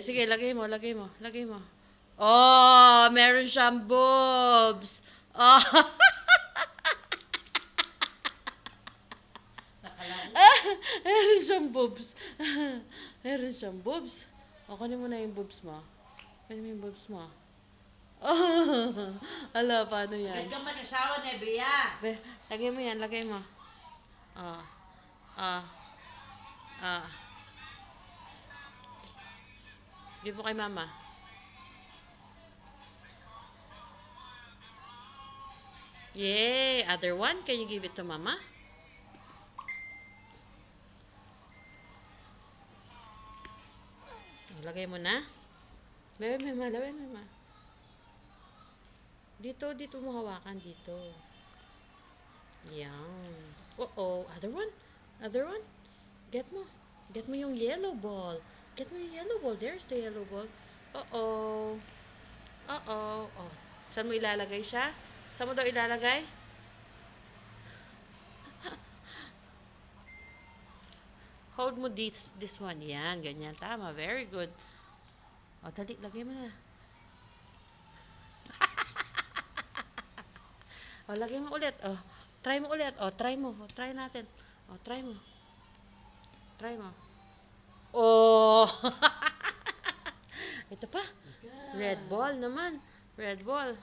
Sige, lagay mo, lagay mo, lagay mo. Oh, meron siyang boobs. Oh. Meron siyang boobs. Meron siyang boobs. O, kunin mo na yung boobs mo. Kunin mo yung boobs mo. Oh, ala, paano yan? Agad ka mag-asawa na, Bea. Lagay mo yan, lagay mo. Ah, ah, ah. Give mo kay mama. Yay! Other one, can you give it to mama? Lagay mo na. Lagay mo, mama. Lagay mo, mama. Dito mo hawakan. Dito. Yan. Uh-oh. Other one. Other one. Get mo. Get mo yung yellow ball. Get mo yung yellow ball. There's the yellow ball. Uh-oh. Uh-oh. Oh. Saan mo ilalagay siya? Saan mo daw ilalagay? Hold mo this one. Yan. Ganyan. Tama. Very good. O, dali. Lagay mo na. O, lagay mo ulit. O, try mo ulit. O, try mo. O, try natin. O, try mo. Try mo. Oh! Ito pa. Red ball naman. Red ball.